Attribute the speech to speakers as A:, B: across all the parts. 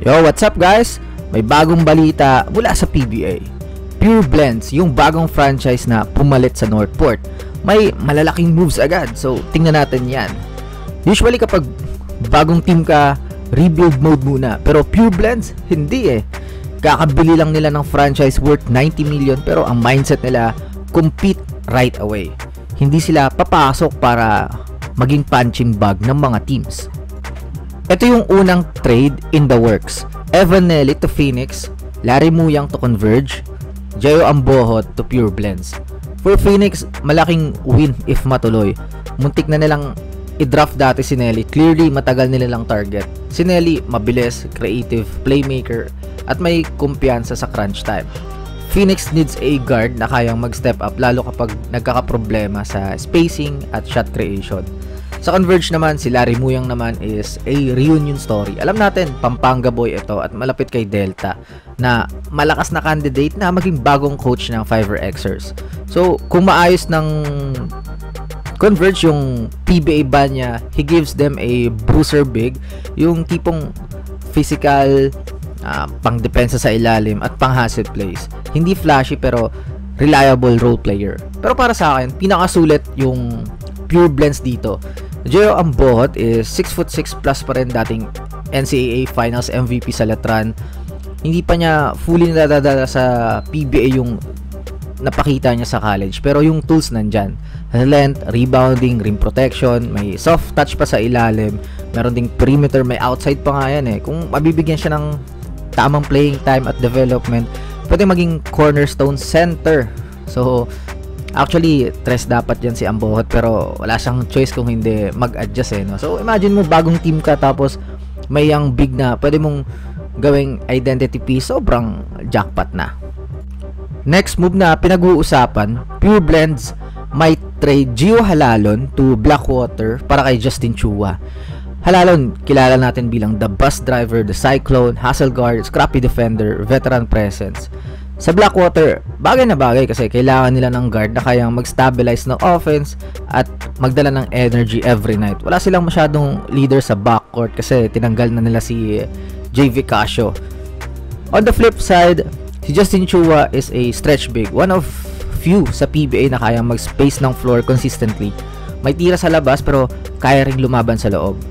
A: Yo, what's up guys? May bagong balita mula sa PBA. Pure Blends, yung bagong franchise na pumalit sa Northport. May malalaking moves agad, so tingnan natin yan. Usually kapag bagong team ka, rebuild mode muna. Pero Pure Blends, hindi eh. Kakabili lang nila ng franchise worth 90 million pero ang mindset nila, compete right away. Hindi sila papasok para maging punching bag ng mga teams. Ito yung unang trade in the works. Evan Nelly to Phoenix, Larry Muyang to Converge, Jayo Ambohot to Pure Blends. For Phoenix, malaking win if matuloy. Muntik na nilang i-draft dati si Nelly. Clearly, matagal nila lang target. Si Nelly, mabilis, creative, playmaker, at may kumpiyansa sa crunch time. Phoenix needs a guard na kayang mag-step up lalo kapag nagkakaproblema sa spacing at shot creation. Sa Converge naman, si Larry Muyang naman is a reunion story. Alam natin, Pampanga boy ito at malapit kay Delta na malakas na candidate na maging bagong coach ng Fiverr Xers. So, kung maayos ng Converge yung PBA ban niya, he gives them a bruiser big, yung tipong physical, pang depensa sa ilalim at pang hustle plays. Hindi flashy pero reliable role player. Pero para sa akin, pinakasulit yung Pure Blends dito. Jayo Ambohot is 6'6" plus pa rin, dating NCAA Finals MVP sa Letran. Hindi pa niya fully nadadala sa PBA yung napakita niya sa college, pero yung tools nandyan. Length, rebounding, rim protection, may soft touch pa sa ilalim, meron ding perimeter, may outside pa nga yan eh. Kung mabibigyan siya ng tamang playing time at development, pwede maging cornerstone center. So actually, tres dapat yan si Ambohot pero wala siyang choice kung hindi mag-adjust eh, no? So imagine mo bagong team ka tapos may young big na pwede mong gawing identity piece, sobrang jackpot na. Next move na pinag-uusapan, Pure Blends might trade Gio Halalon to Blackwater para kay Justin Chua. Halalon, kilala natin bilang the bus driver, the cyclone, hustle guard, scrappy defender, veteran presence. Sa Blackwater, bagay na bagay kasi kailangan nila ng guard na kayang mag-stabilize ng offense at magdala ng energy every night. Wala silang masyadong leader sa backcourt kasi tinanggal na nila si JV Casio. On the flip side, si Justin Chua is a stretch big, one of few sa PBA na kayang mag-space ng floor consistently. May tira sa labas pero kaya ring lumaban sa loob.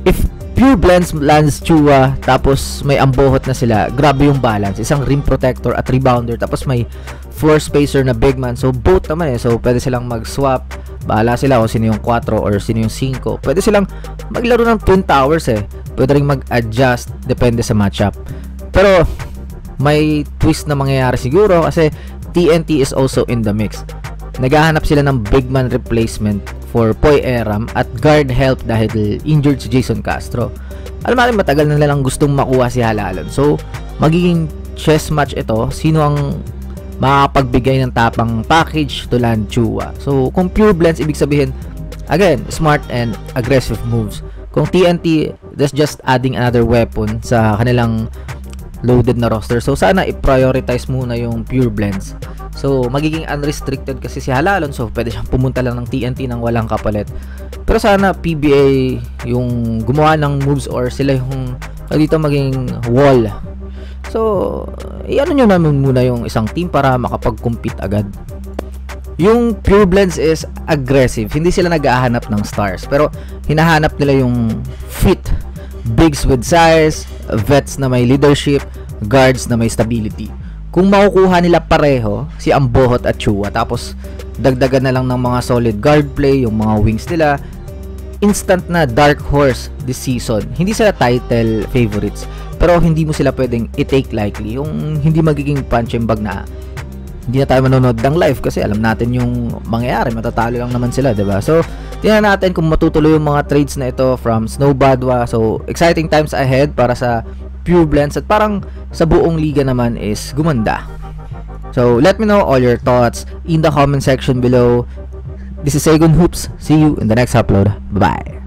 A: If Pure Blends lands Chua tapos may Ambohot na sila, grabe yung balance. Isang rim protector at rebounder tapos may floor spacer na big man. So both naman eh. So pwede silang mag-swap. Bahala sila kung sino yung 4 or sino yung 5. Pwede silang maglaro ng Twin Towers eh. Pwede ring mag-adjust depende sa matchup. Pero may twist na mangyayari siguro kasi TNT is also in the mix. Naghahanap sila ng big man replacement for Poy Eram at guard help dahil injured si Jason Castro. Alam natin matagal na nilang gustong makuha si Halalon. So, magiging chess match ito. Sino ang makapagbigay ng tapang package to land Chua. So, kung Pure Blends, ibig sabihin, again, smart and aggressive moves. Kung TNT, that's just adding another weapon sa kanilang loaded na roster. So, sana i-prioritize muna yung Pure Blends. So, magiging unrestricted kasi si Halalon. So, pwede siyang pumunta lang ng TNT nang walang kapalit. Pero sana PBA yung gumawa ng moves or sila yung dito maging wall. So, i-ano nyo naman muna yung isang team para makapag-compete agad. Yung Pure Blends is aggressive. Hindi sila nag-ahanap ng stars. Pero, hinahanap nila yung fit. Bigs with size, vets na may leadership, guards na may stability. Kung makukuha nila pareho, si Ambohot at Chua, tapos dagdagan na lang ng mga solid guard play, yung mga wings nila, instant na dark horse this season. Hindi sila title favorites, pero hindi mo sila pwedeng i-take lightly. Yung hindi magiging punching bag na hindi na tayo manonood ng live kasi alam natin yung mangyayari, matatalo lang naman sila, diba? So, tingnan natin kung matutuloy yung mga trades na ito from Snow Badwa. So, exciting times ahead para sa Pure Blends at parang sa buong liga naman is gumanda. So, let me know all your thoughts in the comment section below. This is Segun Hoops. See you in the next upload. Bye-bye.